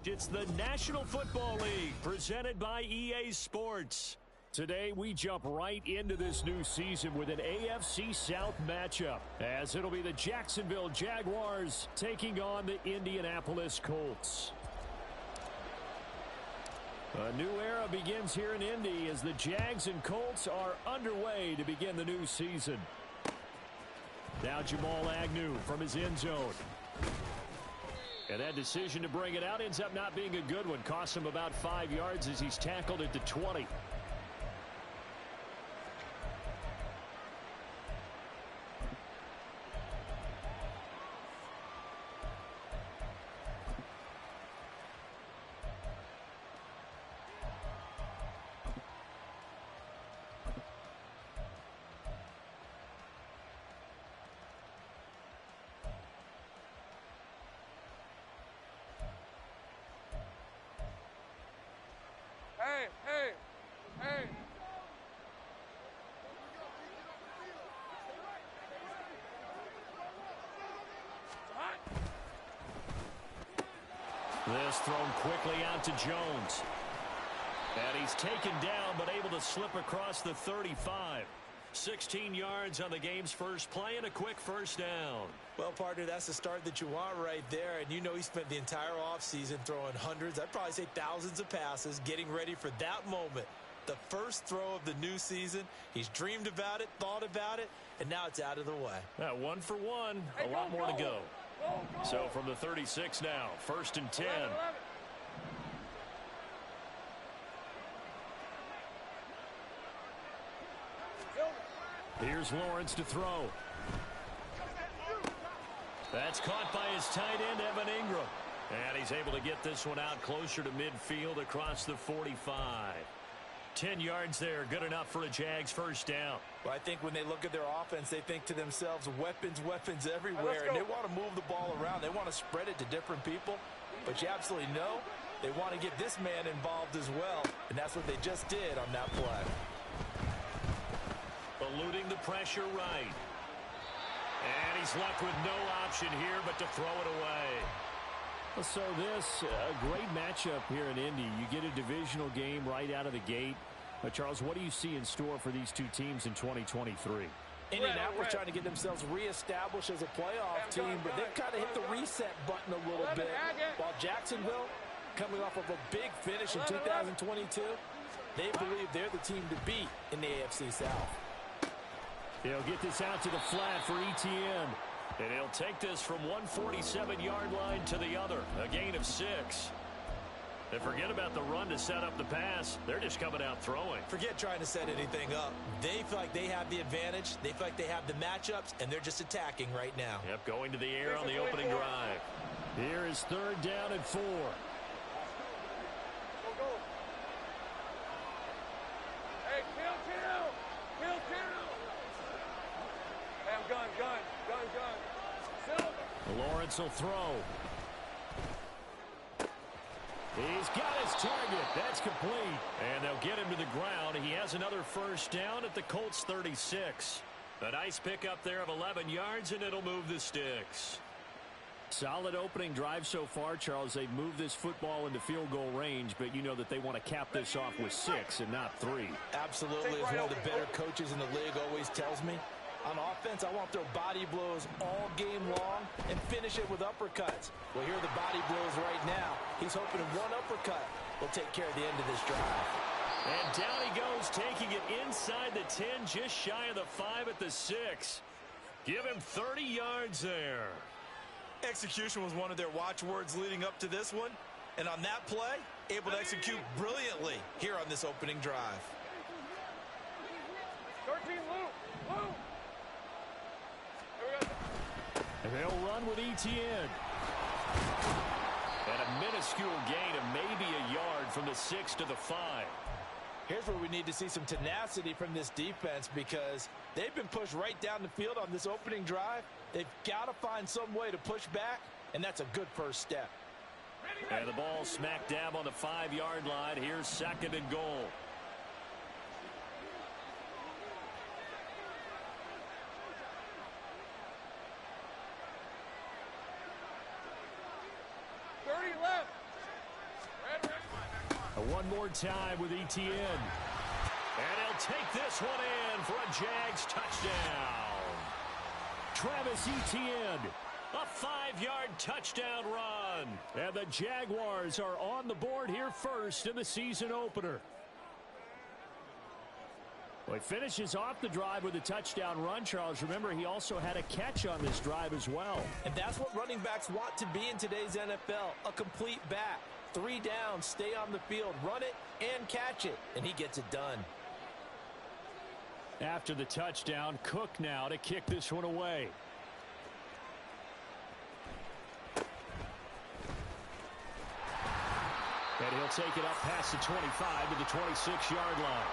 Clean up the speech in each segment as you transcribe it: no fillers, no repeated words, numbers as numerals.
It's the National Football League presented by EA Sports. Today, we jump right into this new season with an AFC South matchup, as it'll be the Jacksonville Jaguars taking on the Indianapolis Colts. A new era begins here in Indy as the Jags and Colts are underway to begin the new season. Now Jamal Agnew from his end zone. And that decision to bring it out ends up not being a good one. Costs him about 5 yards as he's tackled at the 20. Hey. This thrown quickly out to Jones. And he's taken down but able to slip across the 35. 16 yards on the game's first play and a quick first down. Well, partner, that's the start that you want right there. And you know he spent the entire offseason throwing hundreds, I'd probably say thousands of passes, getting ready for that moment. The first throw of the new season. He's dreamed about it, thought about it, and now it's out of the way. 1 for 1, a lot more to go. So from the 36 now, 1st and 10. Here's Lawrence to throw. That's caught by his tight end, Evan Ingram. And he's able to get this one out closer to midfield across the 45. 10 yards there, good enough for a Jags first down. Well, I think when they look at their offense, they think to themselves, weapons everywhere, and they want to move the ball around. They want to spread it to different people, but you absolutely know they want to get this man involved as well, and that's what they just did on that play. Eluding the pressure right. And he's left with no option here but to throw it away. So this, a great matchup here in Indy. You get a divisional game right out of the gate. Charles, what do you see in store for these two teams in 2023? Indianapolis trying to get themselves reestablished as a playoff team, but they've kind of hit the reset button a little bit. While Jacksonville, coming off of a big finish in 2022, they believe they're the team to beat in the AFC South. He'll get this out to the flat for Etienne. And he'll take this from 147-yard line to the other. A gain of 6. And forget about the run to set up the pass. They're just coming out throwing. Forget trying to set anything up. They feel like they have the advantage. They feel like they have the matchups, and they're just attacking right now. Yep, going to the air on the opening drive. Here is 3rd down and 4. Hey, kill. Gun. Lawrence will throw. He's got his target. That's complete. And they'll get him to the ground. He has another first down at the Colts 36. A nice pickup there of 11 yards, and it'll move the sticks. Solid opening drive so far, Charles. They've moved this football into field goal range, but you know that they want to cap this off with 6 and not 3. Absolutely. As one of the better coaches in the league always tells me, on offense, I want to throw body blows all game long and finish it with uppercuts. Well, here are the body blows right now. He's hoping one uppercut will take care of the end of this drive. And down he goes, taking it inside the 10, just shy of the 5 at the 6. Give him 30 yards there. Execution was one of their watchwords leading up to this one. And on that play, able to execute brilliantly here on this opening drive. 13, Lou. And they'll run with Etienne. And a minuscule gain of maybe a yard from the 6 to the 5. Here's where we need to see some tenacity from this defense, because they've been pushed right down the field on this opening drive. They've got to find some way to push back, and that's a good first step. And the ball smack dab on the 5-yard line. Here's 2nd and goal. one more time with Etienne. And he'll take this one in for a Jags touchdown. Travis Etienne, a 5-yard touchdown run. And the Jaguars are on the board here first in the season opener. Well, he finishes off the drive with a touchdown run, Charles. Remember, he also had a catch on this drive as well. And that's what running backs want to be in today's NFL, a complete back. 3 downs, stay on the field, run it, and catch it. And he gets it done. After the touchdown, Cook now to kick this one away. And he'll take it up past the 25 to the 26-yard line.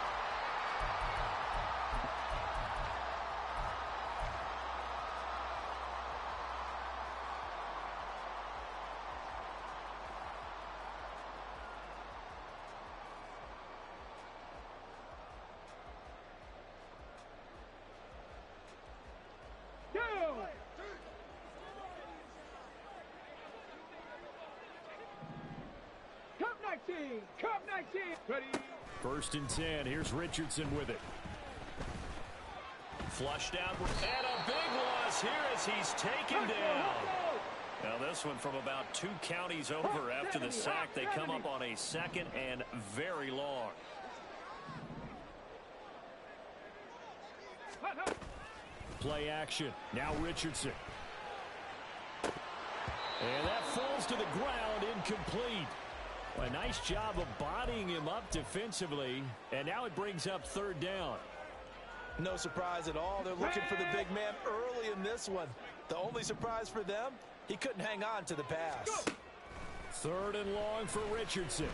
Cup 19. Ready. 1st and 10. Here's Richardson with it. Flush down. And a big loss here as he's taken down. Now this one from about 2 counties over after the sack. They come up on a 2nd and very long. Play action. Now Richardson. And that falls to the ground, incomplete. A nice job of bodying him up defensively, and now it brings up 3rd down. No surprise at all. They're looking for the big man early in this one. The only surprise for them, he couldn't hang on to the pass. 3rd and long for Richardson.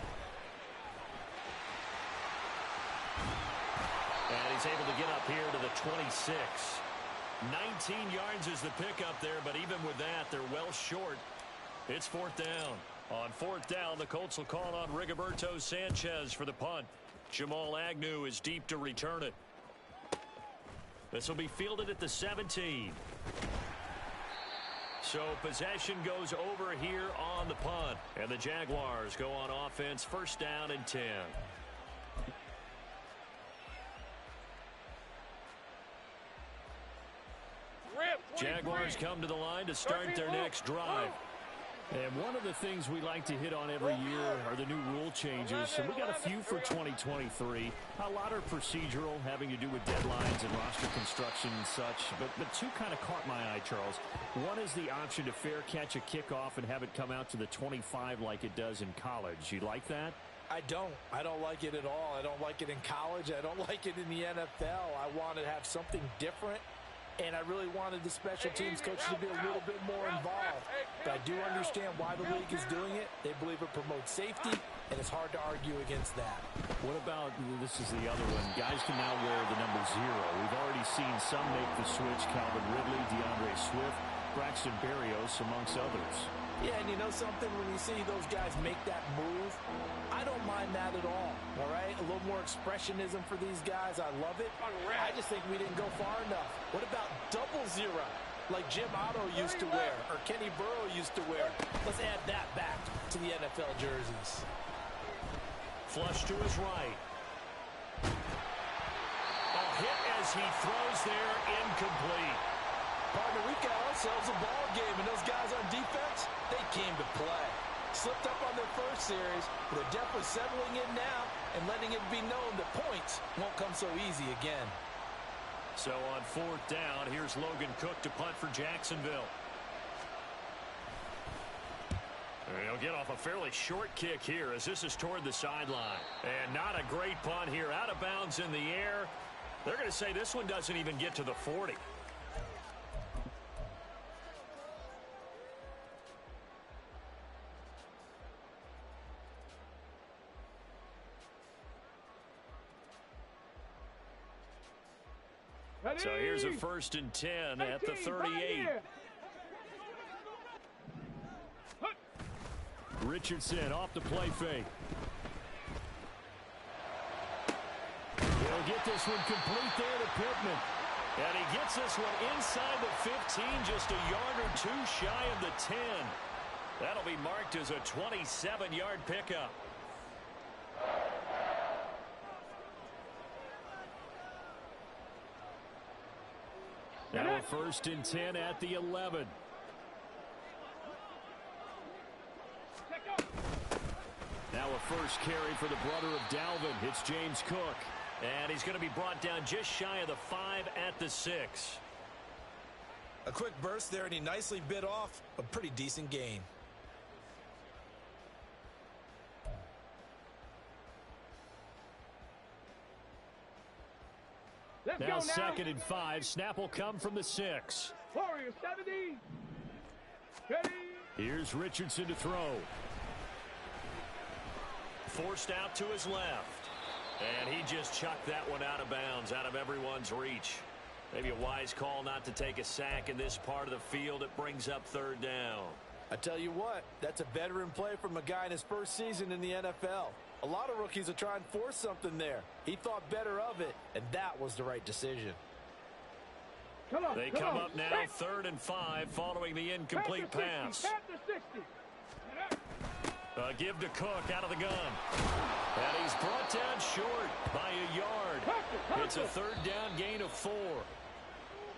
And he's able to get up here to the 26. 19 yards is the pickup there, but even with that, they're well short. It's 4th down. On 4th down, the Colts will call on Rigoberto Sanchez for the punt. Jamal Agnew is deep to return it. This will be fielded at the 17. So possession goes over here on the punt. And the Jaguars go on offense, 1st down and 10. Jaguars come to the line to start their next drive. And one of the things we like to hit on every year are the new rule changes. And we got a few for 2023. A lot are procedural, having to do with deadlines and roster construction and such. But 2 kind of caught my eye, Charles. One is the option to fair catch a kickoff and have it come out to the 25 like it does in college. You like that? I don't. I don't like it at all. I don't like it in college. I don't like it in the NFL. I want to have something different. And I really wanted the special teams coaches to be a little bit more involved. But I do understand why the league is doing it. They believe it promotes safety, and it's hard to argue against that. What about, this is the other one, guys can now wear the number 0. We've already seen some make the switch, Calvin Ridley, DeAndre Swift, Braxton Berrios, amongst others. Yeah, and you know something? When you see those guys make that move, I don't mind that at all right? A little more expressionism for these guys. I love it. I just think we didn't go far enough. What about 00, like Jim Otto used to wear or Kenny Burrow used to wear? Let's add that back to the NFL jerseys. Flush to his right. A hit as he throws there, incomplete. Partner, we've got ourselves a ball game, and those guys on defense, they came to play. Slipped up on their first series, but they're definitely settling in now and letting it be known that points won't come so easy again. So on 4th down, here's Logan Cook to punt for Jacksonville. He'll get off a fairly short kick here as this is toward the sideline. And not a great punt here. Out of bounds in the air. They're going to say this one doesn't even get to the 40. So here's a 1st and 10 at the 38. Richardson off the play fake. He'll get this one complete there to Pittman. And he gets this one inside the 15, just a yard or 2 shy of the 10. That'll be marked as a 27-yard pickup. Now a 1st and 10 at the 11. Now a first carry for the brother of Dalvin. It's James Cook. And he's going to be brought down just shy of the 5 at the 6. A quick burst there, and he nicely bit off a pretty decent gain. Now 2nd and 5. Snap will come from the 6. Warriors 70. Ready. Here's Richardson to throw. Forced out to his left. And he just chucked that one out of bounds, out of everyone's reach. Maybe a wise call not to take a sack in this part of the field. It brings up 3rd down. I tell you what, that's a veteran play from a guy in his first season in the NFL. A lot of rookies will try and force something there. He thought better of it, and that was the right decision. They come up now 3rd and 5 following the incomplete pass. Give to Cook out of the gun. And he's brought down short by a yard. It's a 3rd down gain of 4.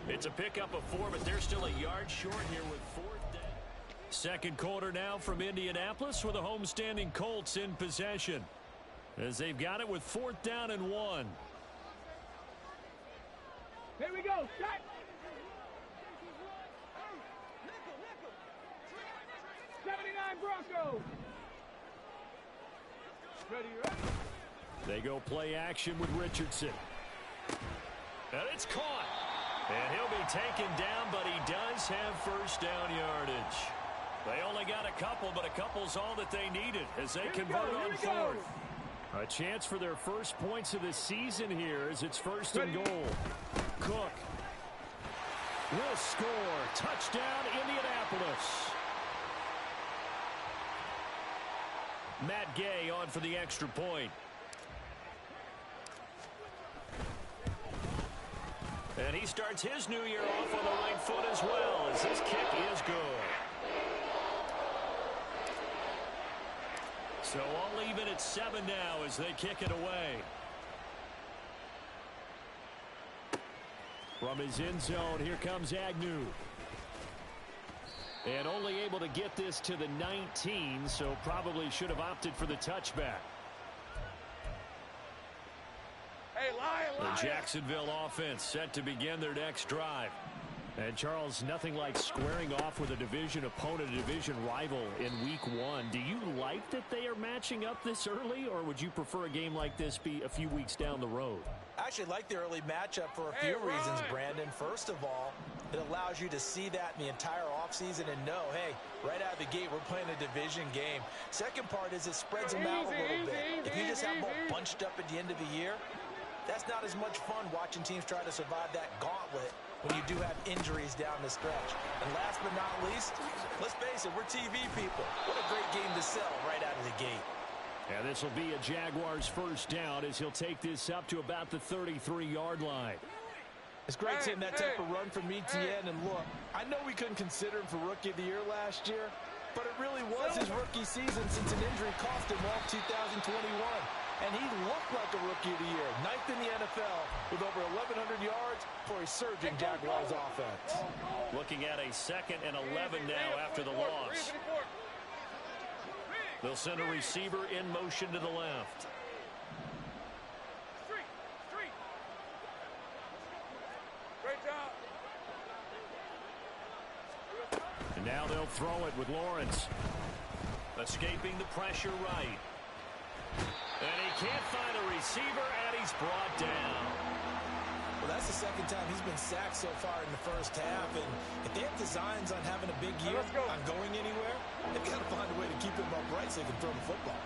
It's a pickup of 4, but they're still a yard short here with 4th down. Second quarter now from Indianapolis with the homestanding Colts in possession, as they've got it with 4th down and 1. Here we go. Shot. 79 Broncos. Ready. They go play action with Richardson. And it's caught. And he'll be taken down, but he does have 1st down yardage. They only got a couple, but a couple's all that they needed as they convert on 4th. A chance for their first points of the season here as it's 1st and goal. Cook will score. Touchdown, Indianapolis. Matt Gay on for the extra point. And he starts his new year off on the right foot as well, as this kick is good. So all even at 7 now as they kick it away. From his end zone, here comes Agnew. And only able to get this to the 19, so probably should have opted for the touchback. Hey, Lion. The Jacksonville offense set to begin their next drive. And, Charles, nothing like squaring off with a division opponent, a division rival in Week 1. Do you like that they are matching up this early, or would you prefer a game like this be a few weeks down the road? I actually like the early matchup for a few reasons, Brandon. First of all, it allows you to see that in the entire offseason and know, hey, right out of the gate, we're playing a division game. Second part is it spreads them out a little bit. If you just have them all bunched up at the end of the year, that's not as much fun watching teams try to survive that gauntlet when you do have injuries down the stretch. And last but not least, let's face it, we're TV people. What a great game to sell right out of the gate. And this will be a Jaguars 1st down as he'll take this up to about the 33-yard line. It's great seeing that type of run from Etienne. And look, I know we couldn't consider him for Rookie of the Year last year, but it really was his rookie season since an injury cost him all 2021. And he looked like a Rookie of the Year, 9th in the NFL with over 1,100 yards for a surging Jaguars offense. Looking at a 2nd and 11 now after the loss. They'll send a receiver in motion to the left. Great job. And now they'll throw it with Lawrence. Escaping the pressure right. And he can't find a receiver, and he's brought down. Well, that's the 2nd time he's been sacked so far in the first half. And if they have designs on having a big year, on going anywhere, they've got to find a way to keep him upright so they can throw the football.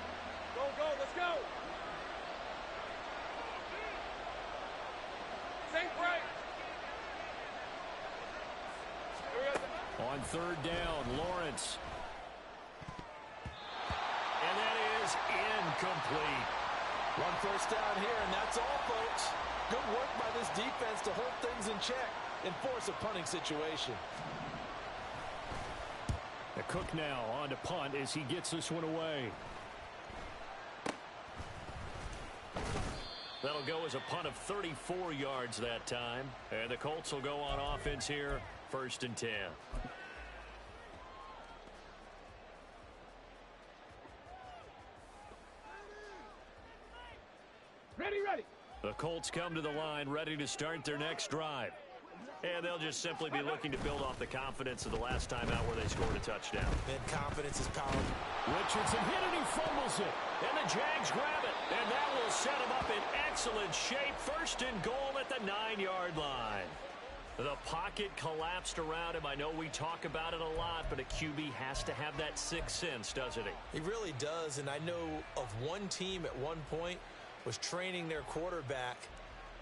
Go, let's go. Think right. On 3rd down, Lawrence. And that is incomplete. 1 first down here, and that's all, folks. Good work by this defense to hold things in check and force a punting situation. The Cook now on to punt as he gets this one away. That'll go as a punt of 34 yards that time. And the Colts will go on offense here, 1st and 10. Ready, ready. The Colts come to the line ready to start their next drive. And they'll just simply be looking to build off the confidence of the last time out where they scored a touchdown. And confidence is powerful. Richardson hit it, he fumbles it. And the Jags grab it. And that will set him up in excellent shape. 1st and goal at the 9-yard line. The pocket collapsed around him. I know we talk about it a lot, but a QB has to have that sixth sense, doesn't he? He really does. And I know of one team at one point was training their quarterback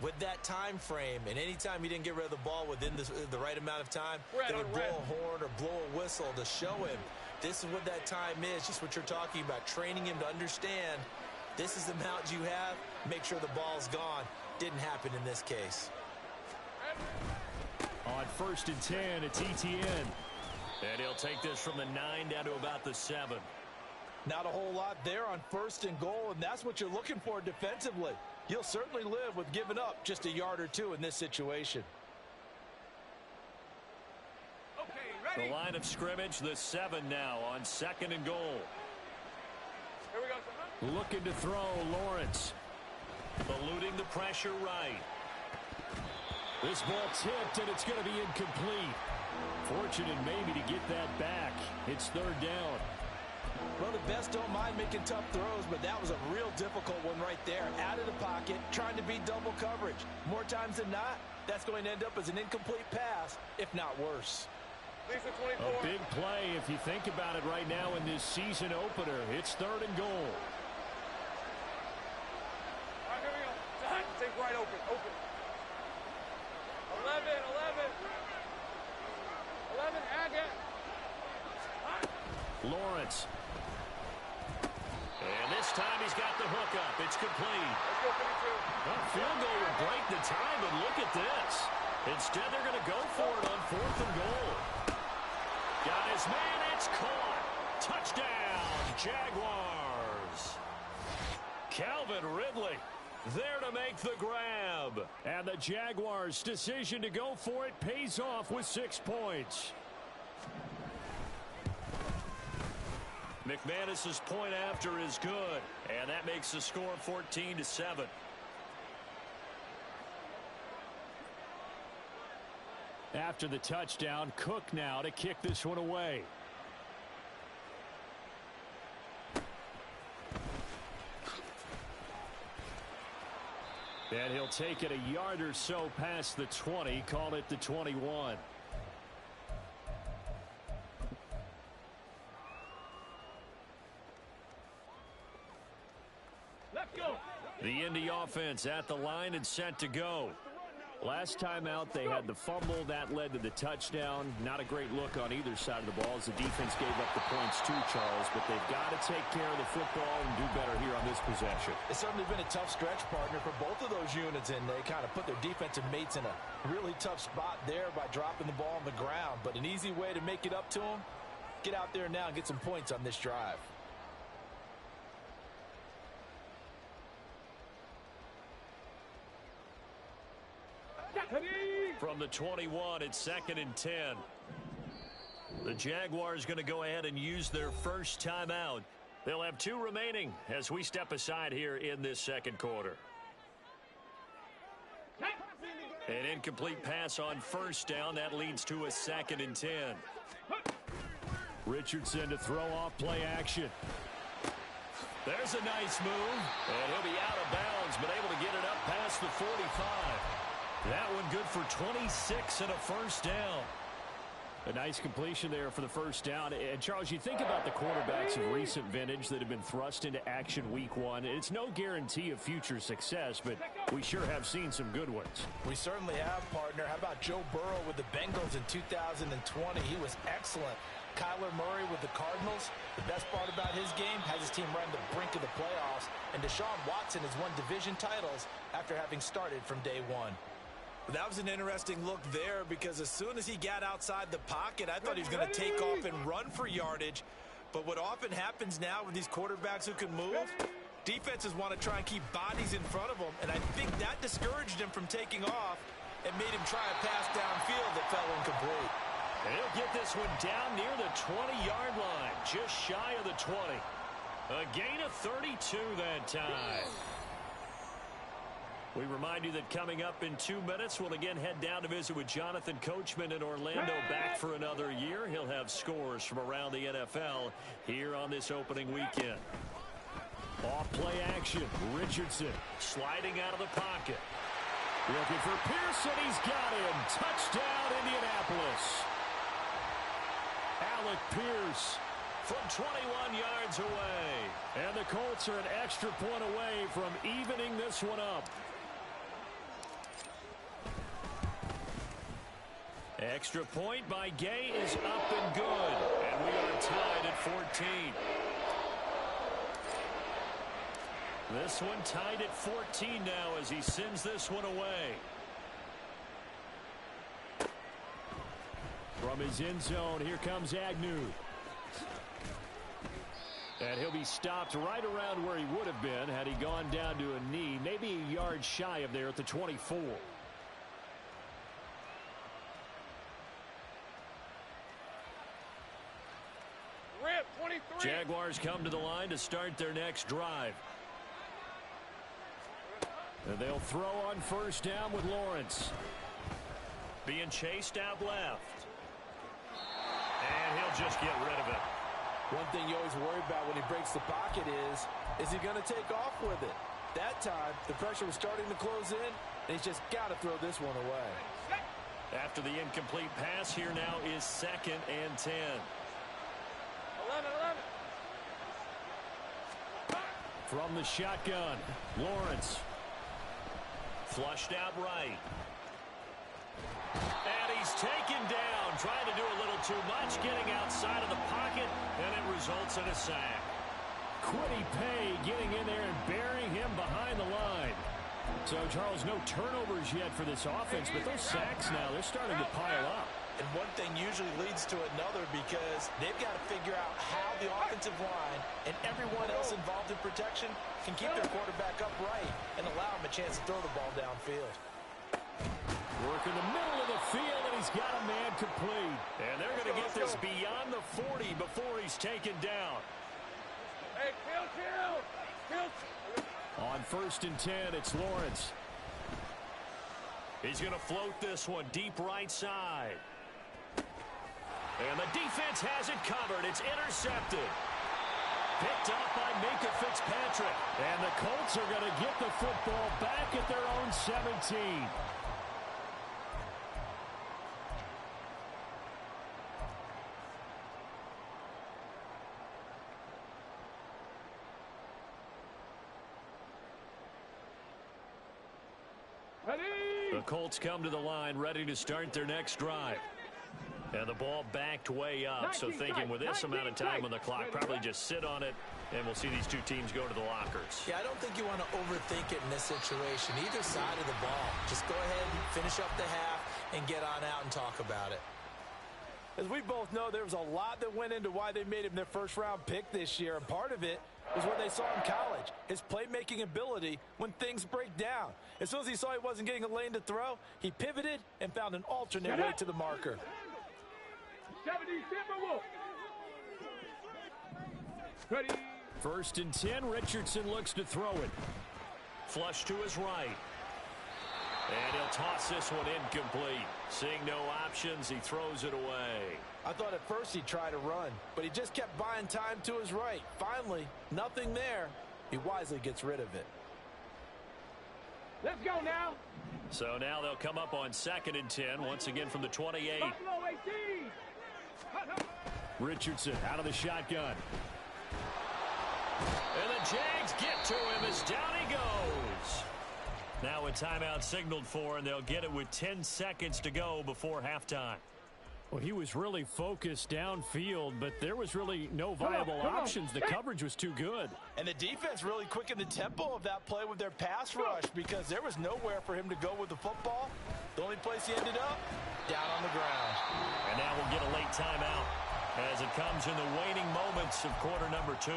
with that time frame, and anytime he didn't get rid of the ball within the right amount of time, they would blow a horn or blow a whistle to show him this is what that time is, just what you're talking about, training him to understand this is the amount you have, make sure the ball's gone. Didn't happen in this case. On 1st and 10, it's ETN. And he'll take this from the 9 down to about the 7. Not a whole lot there on 1st and goal, and that's what you're looking for defensively. You'll certainly live with giving up just a yard or two in this situation. Okay, ready. The line of scrimmage, the 7 now on 2nd and goal. Here we go, son. Looking to throw, Lawrence. Eluding the pressure right. This ball tipped, and it's going to be incomplete. Fortunate maybe to get that back. It's 3rd down. Well, the best don't mind making tough throws, but that was a real difficult one right there. Out of the pocket, trying to beat double coverage. More times than not, that's going to end up as an incomplete pass, if not worse. Lisa 24. A big play if you think about it right now in this season opener. It's 3rd and goal. All right, here we go. Son, take right open, open. 11, 11. 11, Haggett. Lawrence. And this time he's got the hook up. It's complete. Let's go, 52. Well, field goal would break the tie, but look at this. Instead, they're going to go for it on 4th and goal. Got his man. It's caught. Touchdown, Jaguars. Calvin Ridley there to make the grab. And the Jaguars' decision to go for it pays off with 6 points. McManus's point after is good, and that makes the score 14-7. After the touchdown, Cook now to kick this one away. And he'll take it a yard or so past the 20, call it the 21. The Indy offense at the line and set to go. Last time out, they had the fumble. That led to the touchdown. Not a great look on either side of the ball as the defense gave up the points too, Charles. But they've got to take care of the football and do better here on this possession. It's certainly been a tough stretch, partner, for both of those units, and they kind of put their defensive mates in a really tough spot there by dropping the ball on the ground. But an easy way to make it up to them, get out there now and get some points on this drive. From the 21, it's 2nd and 10. The Jaguars going to go ahead and use their first timeout. They'll have 2 remaining as we step aside here in this second quarter. An incomplete pass on first down. That leads to a 2nd and 10. Richardson to throw off play action. There's a nice move. And he'll be out of bounds, but able to get it up past the 45. That one good for 26 and a first down. A nice completion there for the first down. And, Charles, you think about the quarterbacks of recent vintage that have been thrust into action week 1. It's no guarantee of future success, but we sure have seen some good ones. We certainly have, partner. How about Joe Burrow with the Bengals in 2020? He was excellent. Kyler Murray with the Cardinals. The best part about his game has his team right on the brink of the playoffs. And Deshaun Watson has won division titles after having started from day 1. That was an interesting look there because as soon as he got outside the pocket, I thought he was going to take off and run for yardage. But what often happens now with these quarterbacks who can move, Defenses want to try and keep bodies in front of them, and I think that discouraged him from taking off and made him try a pass downfield that fell incomplete. And he'll get this one down near the 20-yard line, just shy of the 20. A gain of 32 that time. We remind you that coming up in 2 minutes, we'll again head down to visit with Jonathan Coachman in Orlando, back for another year. He'll have scores from around the NFL here on this opening weekend. Off-play action. Richardson sliding out of the pocket. Looking for Pearson. He's got him. Touchdown, Indianapolis. Alec Pierce from 21 yards away. And the Colts are an extra point away from evening this one up. Extra point by Gay is up and good. And we are tied at 14. This one tied at 14 now as he sends this one away. From his end zone, here comes Agnew. And he'll be stopped right around where he would have been had he gone down to a knee, maybe a yard shy of there at the 24. Rip, 23. Jaguars come to the line to start their next drive. And they'll throw on first down with Lawrence. Being chased out left. And he'll just get rid of it. One thing you always worry about when he breaks the pocket is he going to take off with it? That time, the pressure was starting to close in, and he's just got to throw this one away. After the incomplete pass, here now is 2nd and 10. 11. From the shotgun, Lawrence. Flushed out right. And he's taken down, trying to do a little too much, getting outside of the pocket, and it results in a sack. Kwity Paye getting in there and burying him behind the line. So, Charles, no turnovers yet for this offense, but those sacks now, they're starting to pile up. And one thing usually leads to another because they've got to figure out how the offensive line and everyone else involved in protection can keep their quarterback upright and allow him a chance to throw the ball downfield. Work in the middle of the field, and he's got a man complete. And they're going to get this beyond the 40 before he's taken down. Hey, kill. On 1st and 10, it's Lawrence. He's going to float this one deep right side. And the defense has it covered. It's intercepted. Picked up by Minkah Fitzpatrick. And the Colts are going to get the football back at their own 17. The Colts come to the line ready to start their next drive. And the ball backed way up, so thinking with this amount of time on the clock, probably just sit on it, and we'll see these two teams go to the lockers. Yeah, I don't think you want to overthink it in this situation. Either side of the ball. Just go ahead and finish up the half and get on out and talk about it. As we both know, there was a lot that went into why they made him their first-round pick this year, and part of it was what they saw in college, his playmaking ability when things break down. As soon as he saw he wasn't getting a lane to throw, he pivoted and found an alternate way to the marker. 1st and 10, Richardson looks to throw it. Flush to his right. And he'll toss this one incomplete. Seeing no options, he throws it away. I thought at first he'd try to run, but he just kept buying time to his right. Finally, nothing there. He wisely gets rid of it. Let's go now. So now they'll come up on 2nd and 10, once again from the 28. Buffalo 18. Richardson out of the shotgun. And the Jags get to him as down he goes. Now a timeout signaled for, and they'll get it with 10 seconds to go before halftime. Well, he was really focused downfield, but there was really no viable options. The coverage was too good. And the defense really quickened the tempo of that play with their pass rush because there was nowhere for him to go with the football. The only place he ended up, down on the ground. And now we'll get a late timeout as it comes in the waning moments of quarter number 2.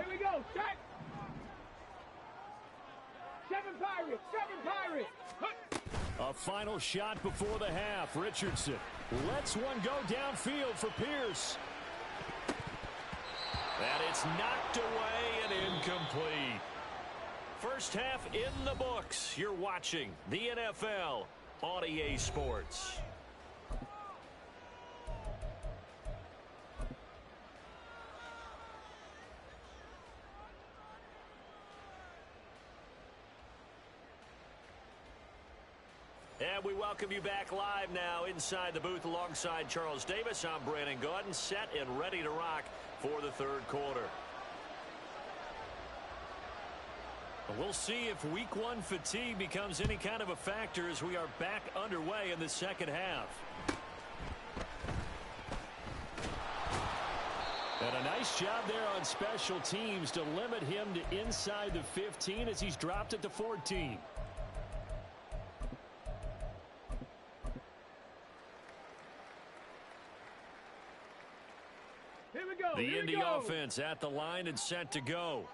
Here we go. Check. 7 Pirates. 7 Pirates. A final shot before the half. Richardson lets one go downfield for Pierce. And it's knocked away and incomplete. First half in the books. You're watching the NFL on EA Sports. And we welcome you back live now inside the booth alongside Charles Davis. I'm Brandon Gaudin, set and ready to rock for the third quarter. We'll see if week one fatigue becomes any kind of a factor as we are back underway in the second half. And a nice job there on special teams to limit him to inside the 15 as he's dropped at the 14. The Indy offense at the line and set to go.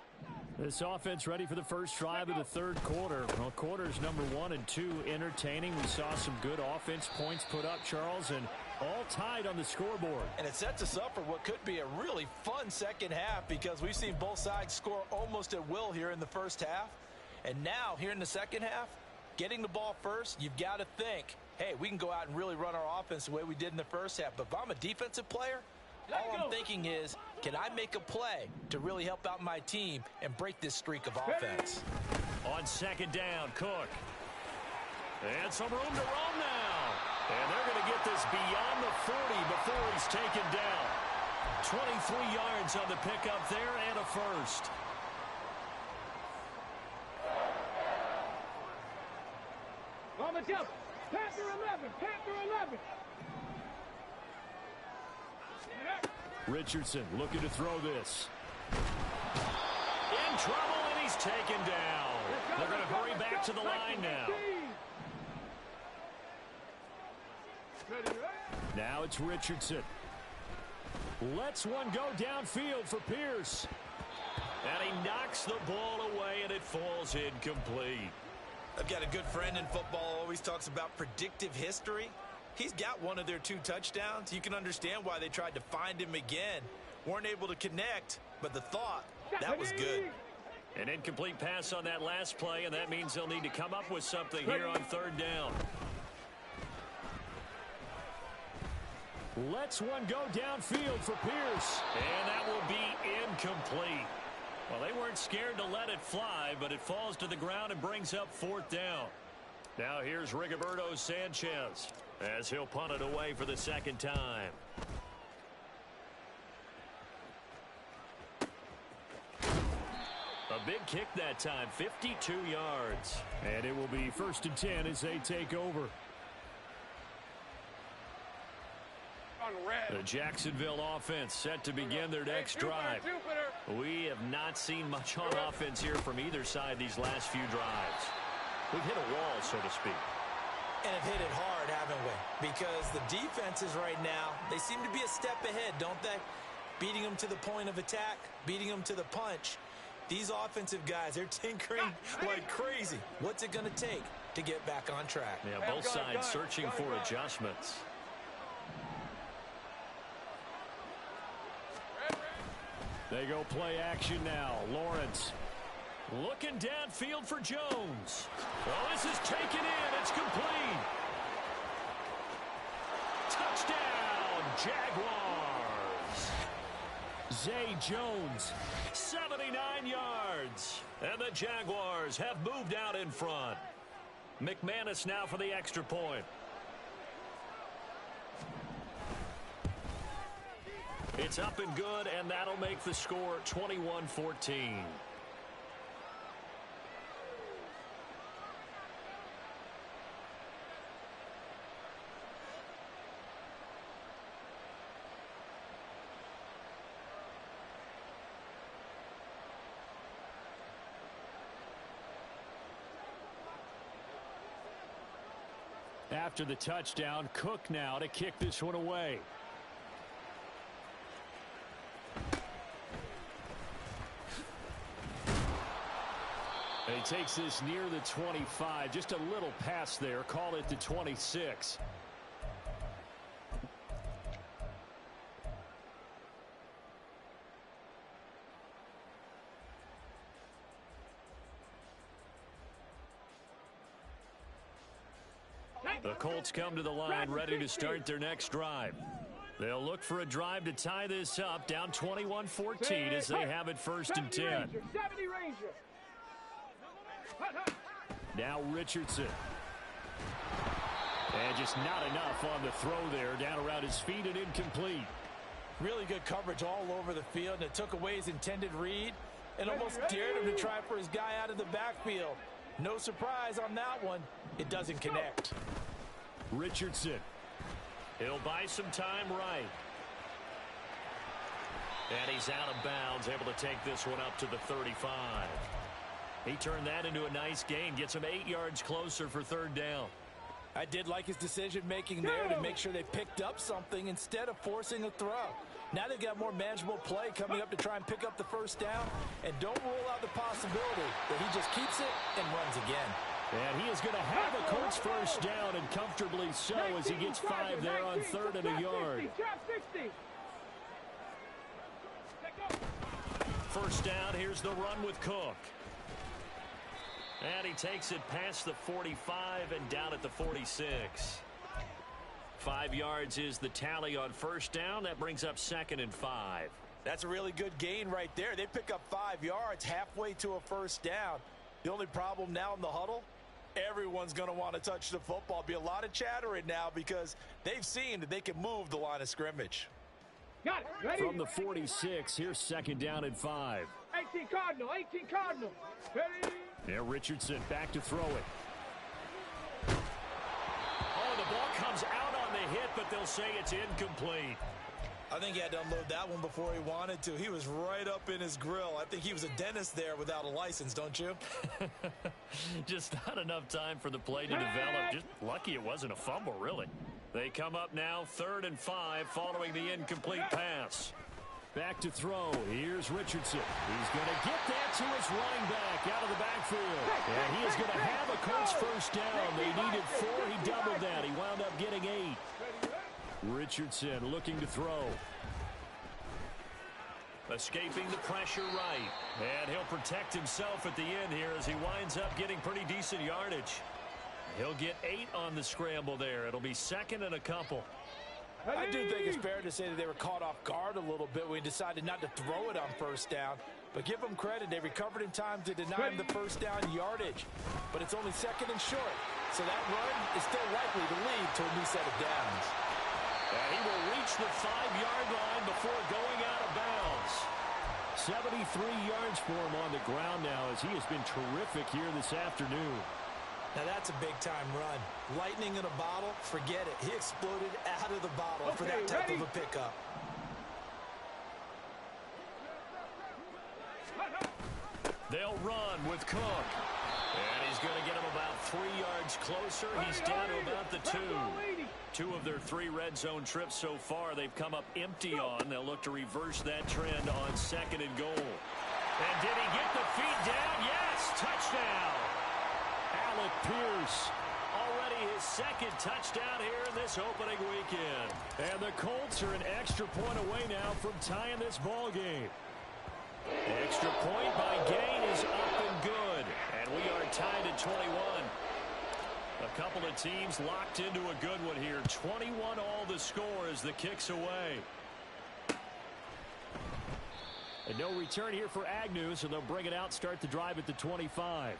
This offense ready for the first drive of the third quarter. Well, quarters number 1 and 2 entertaining. We saw some good offense points put up, Charles, and all tied on the scoreboard. And it sets us up for what could be a really fun second half because we've seen both sides score almost at will here in the first half. And now, here in the second half, getting the ball first, you've got to think, hey, we can go out and really run our offense the way we did in the first half. But if I'm a defensive player, all I'm thinking is, can I make a play to really help out my team and break this streak of offense? On second down, Cook. And some room to roam now. And they're going to get this beyond the 40 before he's taken down. 23 yards on the pickup there and a first. On the jump. Panther 11. Panther 11. Richardson looking to throw this. In trouble, and he's taken down. They're going to hurry back to the line now. Now it's Richardson. Lets one go downfield for Pierce. And he knocks the ball away, and it falls incomplete. I've got a good friend in football, always talks about predictive history. He's got one of their 2 touchdowns. You can understand why they tried to find him again. Weren't able to connect, but the thought, that was good. An incomplete pass on that last play, and that means they'll need to come up with something here on third down. Lets one go downfield for Pierce. And that will be incomplete. Well, they weren't scared to let it fly, but it falls to the ground and brings up fourth down. Now here's Rigoberto Sanchez as he'll punt it away for the second time. A big kick that time, 52 yards. And it will be 1st and 10 as they take over. The Jacksonville offense set to begin their next drive. We have not seen much on offense here from either side these last few drives. We've hit a wall, so to speak. And have hit it hard, haven't we? Because the defenses right now, they seem to be a step ahead, don't they? Beating them to the point of attack, beating them to the punch. These offensive guys, they're tinkering like crazy. What's it going to take to get back on track? Yeah, both sides searching for adjustments. They go play action now. Lawrence looking downfield for Jones. Oh, this is taken in. It's complete. Touchdown, Jaguars. Zay Jones, 79 yards. And the Jaguars have moved out in front. McManus now for the extra point. It's up and good, and that'll make the score 21-14. After the touchdown, Cook now to kick this one away. takes this near the 25. Just a little pass there. Call it the 26. The Colts come to the line ready to start their next drive. They'll look for a drive to tie this up, down 21-14 as they have it 1st and 10. Now Richardson. And just not enough on the throw there, down around his feet and incomplete. Really good coverage all over the field, and it took away his intended read and almost dared him to try for his guy out of the backfield. No surprise on that one. It doesn't connect. Richardson. He'll buy some time right. And he's out of bounds, able to take this one up to the 35. He turned that into a nice gain, gets him 8 yards closer for 3rd down. I did like his decision-making there to make sure they picked up something instead of forcing a throw. Now they've got more manageable play coming up to try and pick up the 1st down. And don't rule out the possibility that he just keeps it and runs again. And he is going to have a Colts 1st down, and comfortably so, as he gets 5 there on 3rd and a yard. 1st down, here's the run with Cook. And he takes it past the 45 and down at the 46. 5 yards is the tally on 1st down. That brings up 2nd and 5. That's a really good gain right there. They pick up 5 yards halfway to a 1st down. The only problem now in the huddle, everyone's going to want to touch the football. Be a lot of chattering now because they've seen that they can move the line of scrimmage. Got it. Ready? From the 46, here's 2nd down and 5. 18 Cardinal, 18 Cardinal. Ready? There, Richardson back to throw it. Oh, the ball comes out on the hit, but they'll say it's incomplete. I think he had to unload that one before he wanted to. He was right up in his grill. I think he was a dentist there without a license, don't you? Just not enough time for the play to develop. Just lucky it wasn't a fumble, really. They come up now 3rd and 5 following the incomplete pass. Back to throw. Here's Richardson. He's going to get that to his running back out of the backfield. And he is going to have a Colts 1st down. They needed 4. He doubled that. He wound up getting 8. Richardson looking to throw. Escaping the pressure right. And he'll protect himself at the end here as he winds up getting pretty decent yardage. He'll get 8 on the scramble there. It'll be 2nd and a couple. I do think it's fair to say that they were caught off guard a little bit when he decided not to throw it on 1st down. But give them credit. They recovered in time to deny him the 1st down yardage. But it's only 2nd and short. So that run is still likely to lead to a new set of downs. And he will reach the 5-yard line before going out of bounds. 73 yards for him on the ground now as he has been terrific here this afternoon. Now that's a big-time run. Lightning in a bottle, forget it. He exploded out of the bottle for that type of a pickup. They'll run with Cook. And he's going to get him about 3 yards closer. He's down to about the 2. 2 of their 3 red zone trips so far they've come up empty on. They'll look to reverse that trend on 2nd and goal. And did he get the feet down? Yes! Touchdown! Alec Pierce. Already his 2nd touchdown here in this opening weekend. And the Colts are an extra point away now from tying this ball game. Extra point by Gain is up and good. And we are tied at 21. A couple of teams locked into a good one here. 21 all the score as the kick's away. And no return here for Agnew, so they'll bring it out, start the drive at the 25.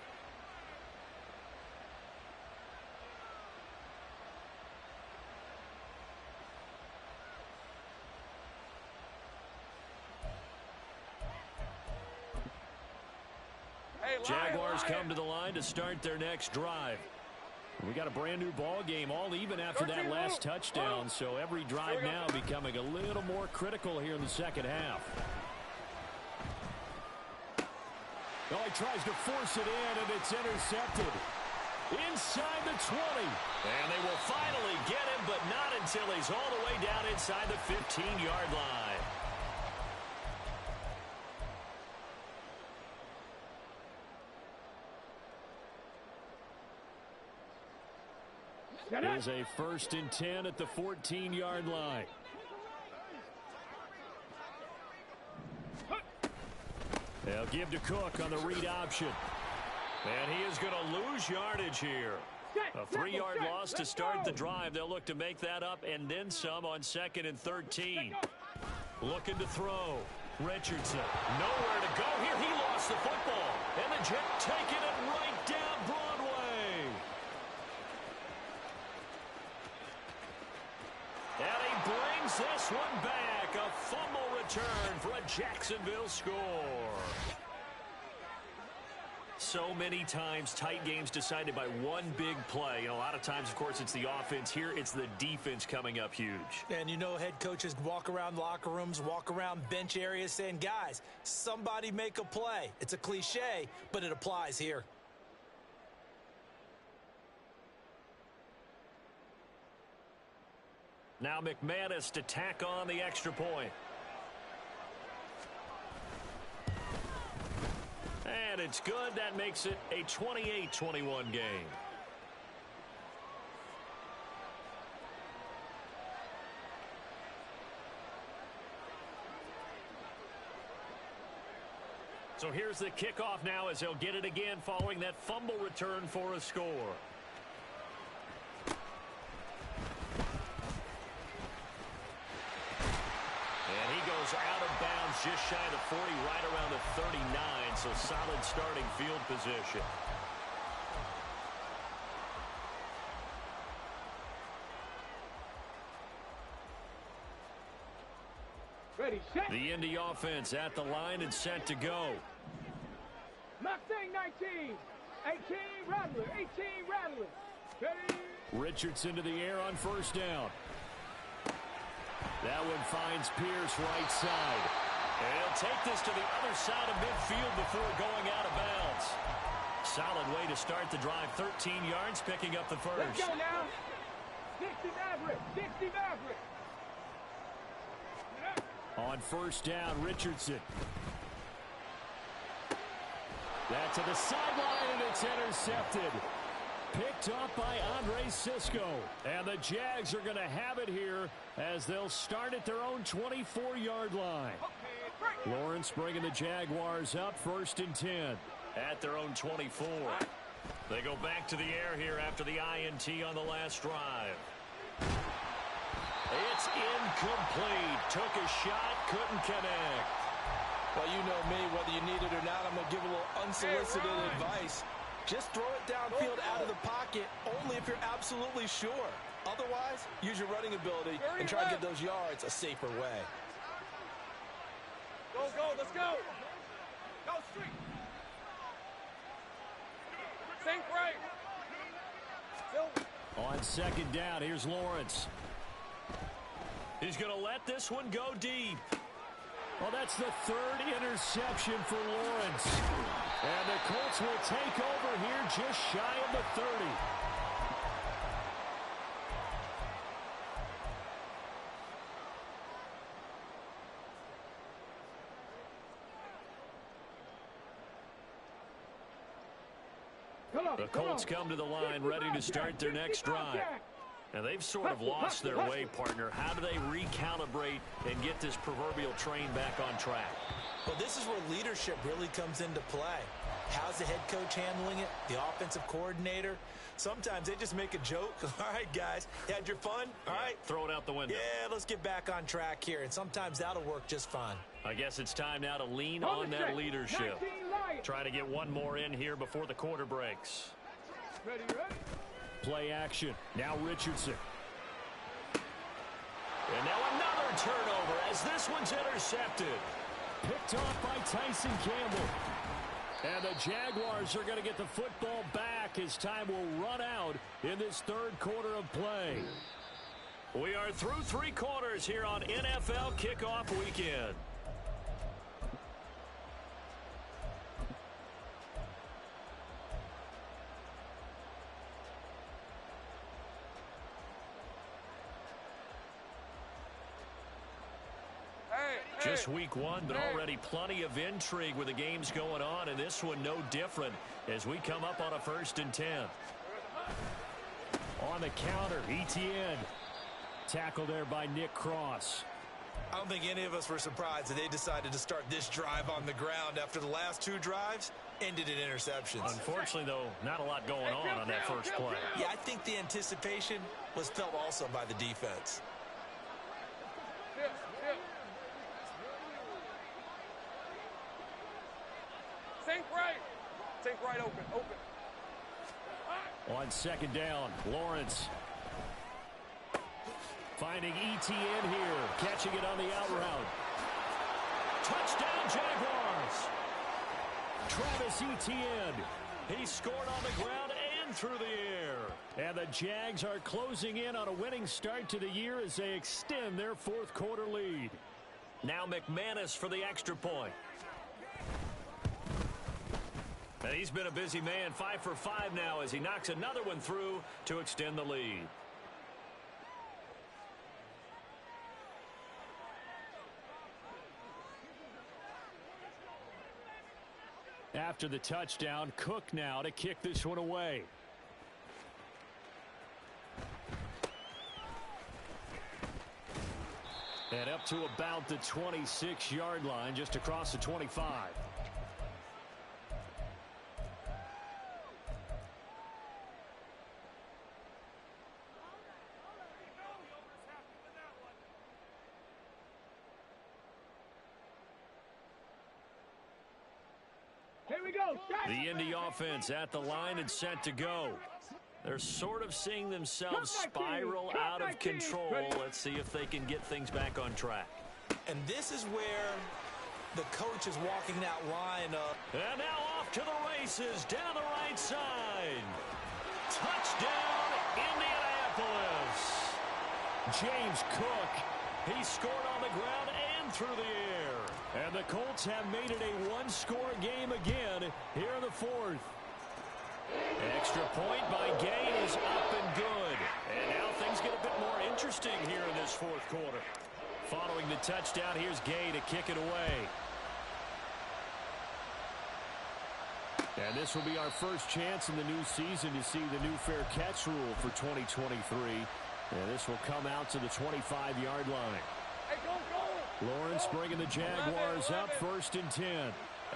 Jaguars come to the line to start their next drive. We got a brand new ball game, all even after that last touchdown, so every drive now becoming a little more critical here in the 2nd half. Well, he tries to force it in, and it's intercepted. Inside the 20. And they will finally get him, but not until he's all the way down inside the 15-yard line. is a 1st and 10 at the 14-yard line. They'll give to Cook on the read option. And he is going to lose yardage here. A 3-yard loss to start the drive. They'll look to make that up and then some on 2nd and 13. Looking to throw. Richardson. Nowhere to go here. He lost the football. And the Jets taking it right down Broadway. And he brings this one back. A fumble return for a Jacksonville score. So many times tight games decided by one big play. A lot of times, of course, it's the offense. Here, it's the defense coming up huge. And you know head coaches walk around locker rooms, walk around bench areas saying, guys, somebody make a play. It's a cliche, but it applies here. Now McManus to tack on the extra point. And it's good. That makes it a 28-21 game. So here's the kickoff now as they'll get it again following that fumble return for a score. And he goes out of bounds just shy of the 40, right around the 39, so solid starting field position. Ready, set. The Indy offense at the line and set to go. Mustang 19. 18 Rattler. 18 Rattler. Ready. Richardson to the air on 1st down. That one finds Pierce right side. And he'll take this to the other side of midfield before going out of bounds. Solid way to start the drive. 13 yards, picking up the first. Let's go now. 60 Maverick. 60 Maverick. On 1st down, Richardson. That to the sideline, and it's intercepted. Picked up by Andre Sisco. And the Jags are going to have it here as they'll start at their own 24-yard line. Lawrence bringing the Jaguars up 1st and 10 at their own 24. They go back to the air here after the INT on the last drive. It's incomplete. Took a shot, couldn't connect. Well, you know me, whether you need it or not, I'm going to give a little unsolicited advice. Just throw it downfield out of the pocket only if you're absolutely sure. Otherwise, use your running ability and try to get those yards a safer way. Go, let's go. Go street. Think right. On 2nd down, here's Lawrence. He's going to let this one go deep. Well, that's the 3rd interception for Lawrence. And the Colts will take over here just shy of the 30. The Colts come to the line ready to start their next drive. And they've sort of lost their way, partner. How do they recalibrate and get this proverbial train back on track? Well, this is where leadership really comes into play. How's the head coach handling it? The offensive coordinator? Sometimes they just make a joke. All right, guys, you had your fun? All right. Throw it out the window. Yeah, let's get back on track here. And sometimes that'll work just fine. I guess it's time now to lean on that leadership. Try to get one more in here before the quarter breaks. Ready. Play action. Now Richardson. And now another turnover as this one's intercepted. Picked off by Tyson Campbell. And the Jaguars are going to get the football back as time will run out in this 3rd quarter of play. We are through 3 quarters here on NFL Kickoff Weekend. Just week 1, but already plenty of intrigue with the games going on, and this one no different as we come up on a 1st and 10. On the counter, Etienne. Tackle there by Nick Cross. I don't think any of us were surprised that they decided to start this drive on the ground after the last 2 drives ended in interceptions. Unfortunately, though, not a lot going on that first play. Yeah, I think the anticipation was felt also by the defense. Sink right open. On second down, Lawrence. Finding Etienne here. Catching it on the out route. Touchdown, Jaguars. Travis Etienne. He scored on the ground and through the air. And the Jags are closing in on a winning start to the year as they extend their fourth quarter lead. Now McManus for the extra point. And he's been a busy man, 5 for 5 now as he knocks another one through to extend the lead. After the touchdown, Cook now to kick this one away. And up to about the 26-yard line, just across the 25. The Indy offense at the line and set to go. They're sort of seeing themselves spiral out of control. Let's see if they can get things back on track. And this is where the coach is walking that line up. And now off to the races down the right side. Touchdown, Indianapolis. James Cook. He scored on the ground and through the air. And the Colts have made it a one-score game again here in the fourth. Extra point by Gay is up and good. And now things get a bit more interesting here in this fourth quarter. Following the touchdown, here's Gay to kick it away. And this will be our first chance in the new season to see the new fair catch rule for 2023. And this will come out to the 25-yard line. Lawrence bringing the Jaguars up 1st and 10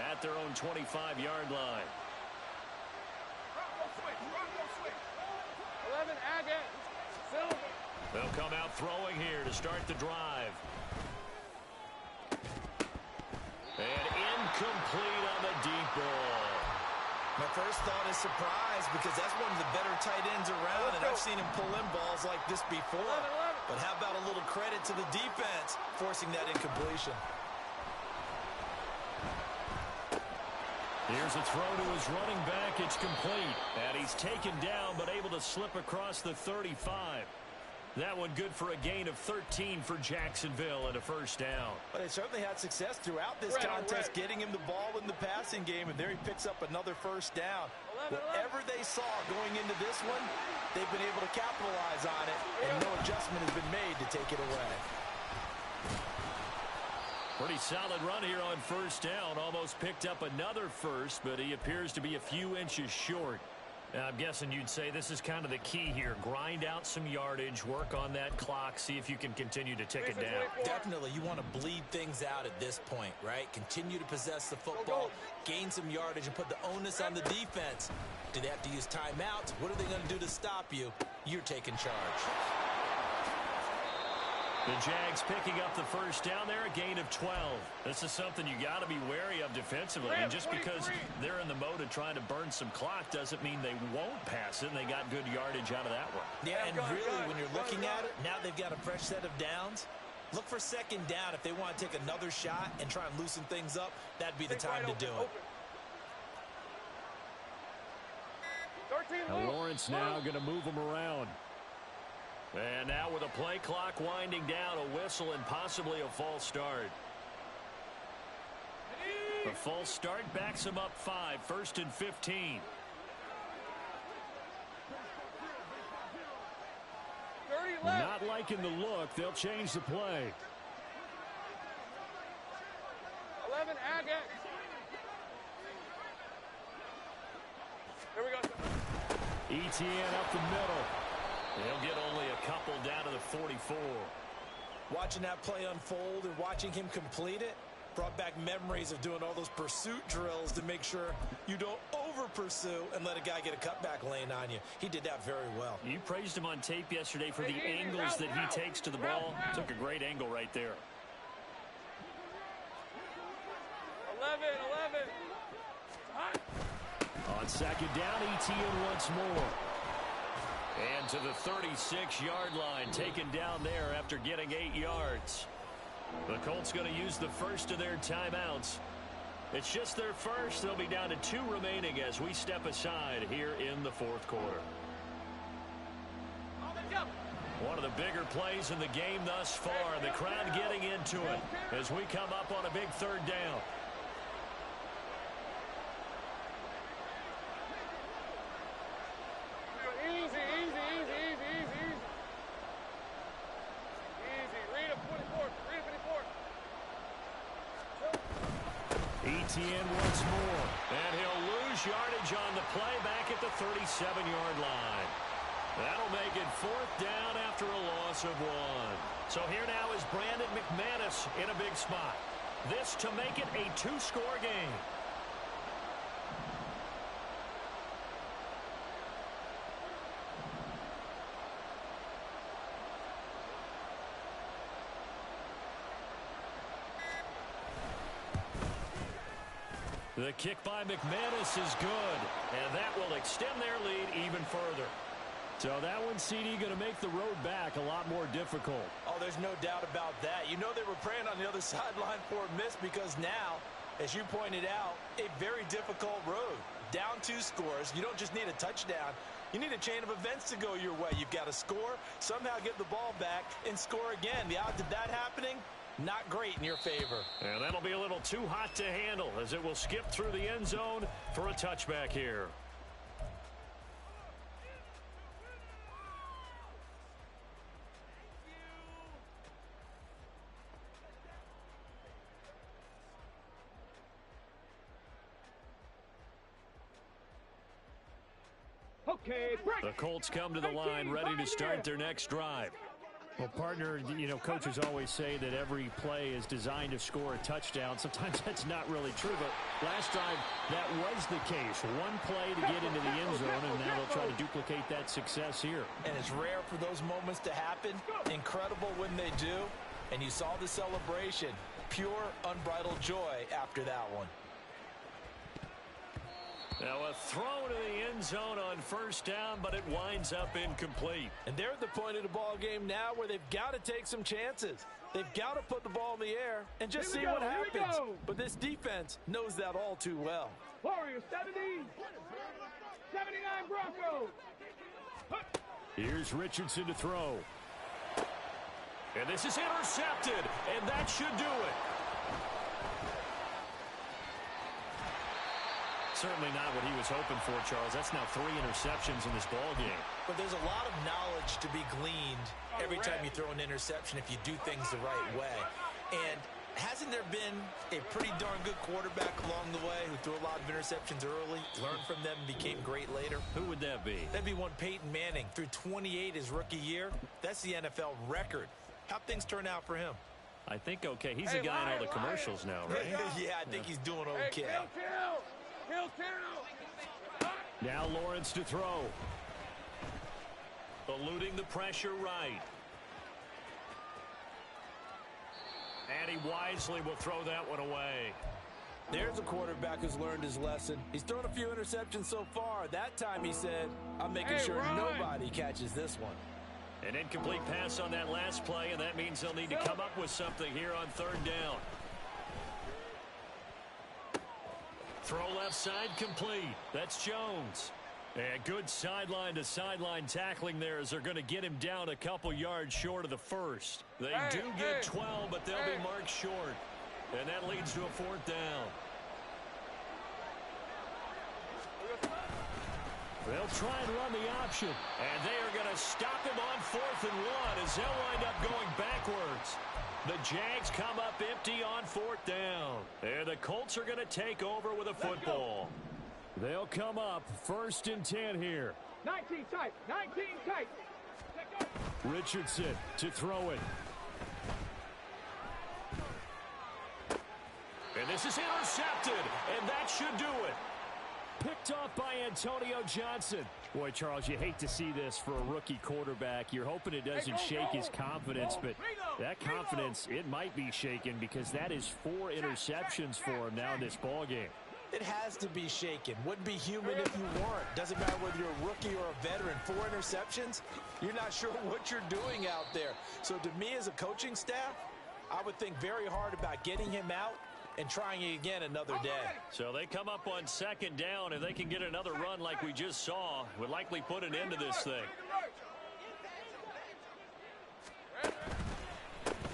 at their own 25-yard line. 11 Agate, Silver. They'll come out throwing here to start the drive. And incomplete on the deep ball. My first thought is surprise because that's one of the better tight ends around, and I've seen him pull in balls like this before. But how about a little credit to the defense forcing that incompletion? Here's a throw to his running back. It's complete. And he's taken down but able to slip across the 35. That one good for a gain of 13 for Jacksonville and a first down. But they certainly had success throughout this contest, getting him the ball in the passing game, and there he picks up another first down. Whatever they saw going into this one, they've been able to capitalize on it, and no adjustment has been made to take it away. Pretty solid run here on first down. Almost picked up another first, but he appears to be a few inches short. Now, I'm guessing you'd say this is kind of the key here. Grind out some yardage, work on that clock, see if you can continue to tick it down. Definitely, you want to bleed things out at this point, right? Continue to possess the football, gain some yardage, and put the onus on the defense. Do they have to use timeouts? What are they going to do to stop you? You're taking charge. The Jags picking up the first down there, a gain of 12. This is something you got to be wary of defensively. And just because they're in the mode of trying to burn some clock doesn't mean they won't pass it, and they got good yardage out of that one. Yeah, and really, when you're looking at it, now they've got a fresh set of downs. Look for second down. If they want to take another shot and try and loosen things up, that'd be the time to do it. And Lawrence now going to move them around. And now with a play clock winding down, a whistle and possibly a false start. The false start backs him up 5, 1st and 15. Not liking the look. They'll change the play. 11 Agate. Here we go. Etienne up the middle. He'll get only a couple down to the 44. Watching that play unfold and watching him complete it brought back memories of doing all those pursuit drills to make sure you don't over-pursue and let a guy get a cutback lane on you. He did that very well. You praised him on tape yesterday for the angles that he takes to the ball. Took a great angle right there. 11. On second down, Etienne once more. And to the 36-yard line, taken down there after getting 8 yards. The Colts going to use the first of their timeouts. It's just their first. They'll be down to 2 remaining as we step aside here in the fourth quarter. One of the bigger plays in the game thus far. The crowd getting into it as we come up on a big third down. Etienne once more, and he'll lose yardage on the play back at the 37-yard line. That'll make it fourth down after a loss of 1. So here now is Brandon McManus in a big spot. This to make it a 2-score game. The kick by McManus is good, and that will extend their lead even further. So that one, CD, going to make the road back a lot more difficult. Oh, there's no doubt about that. You know they were praying on the other sideline for a miss because now, as you pointed out, a very difficult road. Down 2 scores. You don't just need a touchdown. You need a chain of events to go your way. You've got to score, somehow get the ball back, and score again. The odds of that happening, not great in your favor. And that'll be a little too hot to handle as it will skip through the end zone for a touchback here. Okay, break. The Colts come to the line ready to start their next drive. Well, partner, you know, coaches always say that every play is designed to score a touchdown. Sometimes that's not really true, but last drive, that was the case. One play to get into the end zone, and now they'll try to duplicate that success here. And it's rare for those moments to happen. Incredible when they do. And you saw the celebration. Pure, unbridled joy after that one. Now a throw to the end zone on first down, but it winds up incomplete. And they're at the point of the ball game now where they've got to take some chances. They've got to put the ball in the air and just see what happens. But this defense knows that all too well. Warriors 70, 79 Broncos. Here's Richardson to throw. And this is intercepted, and that should do it. Certainly not what he was hoping for, Charles. That's now 3 interceptions in this ball game. But there's a lot of knowledge to be gleaned every time you throw an interception if you do things the right way. And hasn't there been a pretty darn good quarterback along the way who threw a lot of interceptions early, learned from them, and became great later? Who would that be? That'd be one Peyton Manning. Threw 28 his rookie year. That's the NFL record. How'd things turn out for him? I think okay. He's a guy in all the commercials now, right? Yeah, I think he's doing okay. Now Lawrence to throw. Eluding the pressure right. And he wisely will throw that one away. There's a quarterback who's learned his lesson. He's thrown a few interceptions so far. That time he said, I'm making sure nobody catches this one. An incomplete pass on that last play, and that means they'll need to come up with something here on third down. Throw left side complete. That's Jones. And good sideline-to-sideline tackling there as they're going to get him down a couple yards short of the first. They do get 12, but they'll be marked short. And that leads to a fourth down. They'll try and run the option. And they are going to stop him on 4th and 1 as they'll wind up going backwards. The Jags come up empty on 4th down. And the Colts are going to take over with a football. They'll come up 1st and 10 here. 19 tight. 19 tight. Richardson to throw it. And this is intercepted, and that should do it. Picked off by Antonio Johnson. Boy, Charles, you hate to see this for a rookie quarterback. You're hoping it doesn't shake his confidence, but that confidence, it might be shaken because that is 4 interceptions for him now in this ballgame. It has to be shaken. Wouldn't be human if you weren't. Doesn't matter whether you're a rookie or a veteran. 4 interceptions, you're not sure what you're doing out there. So to me as a coaching staff, I would think very hard about getting him out and trying it again another day. So they come up on 2nd down. If they can get another run like we just saw, would likely put an end to this thing.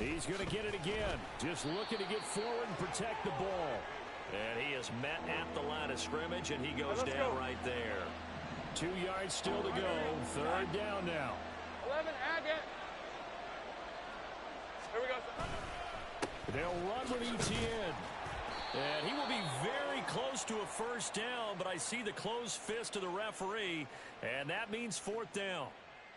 He's going to get it again. Just looking to get forward and protect the ball. And he is met at the line of scrimmage, and he goes down right there. 2 yards still to go. 3rd down now. 11, Agate. Here we go. They'll run with Etienne. And he will be very close to a 1st down, but I see the closed fist of the referee, and that means 4th down.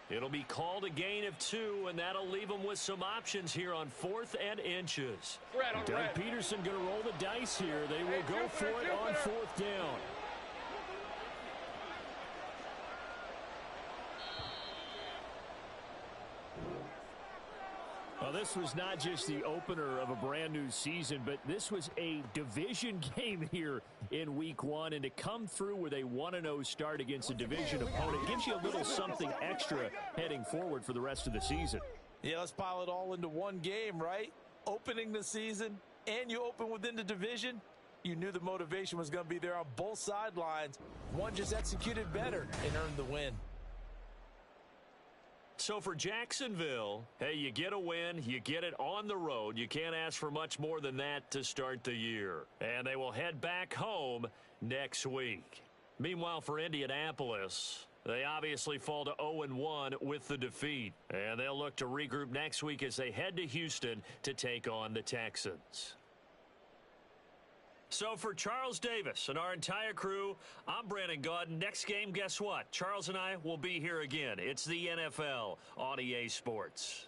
It'll be called a gain of 2, and that'll leave them with some options here on 4th and inches. Doug Peterson going to roll the dice here. They will go for it on 4th down. Well, this was not just the opener of a brand new season, but this was a division game here in week 1. And to come through with a 1-0 start against a division opponent gives you a little something extra heading forward for the rest of the season. Yeah, let's pile it all into one game, right? Opening the season, and you open within the division. You knew the motivation was going to be there on both sidelines. One just executed better and earned the win. So for Jacksonville, hey, you get a win, you get it on the road. You can't ask for much more than that to start the year. And they will head back home next week. Meanwhile, for Indianapolis, they obviously fall to 0-1 with the defeat. And they'll look to regroup next week as they head to Houston to take on the Texans. So for Charles Davis and our entire crew, I'm Brandon Gaudin. Next game, guess what? Charles and I will be here again. It's the NFL on EA Sports.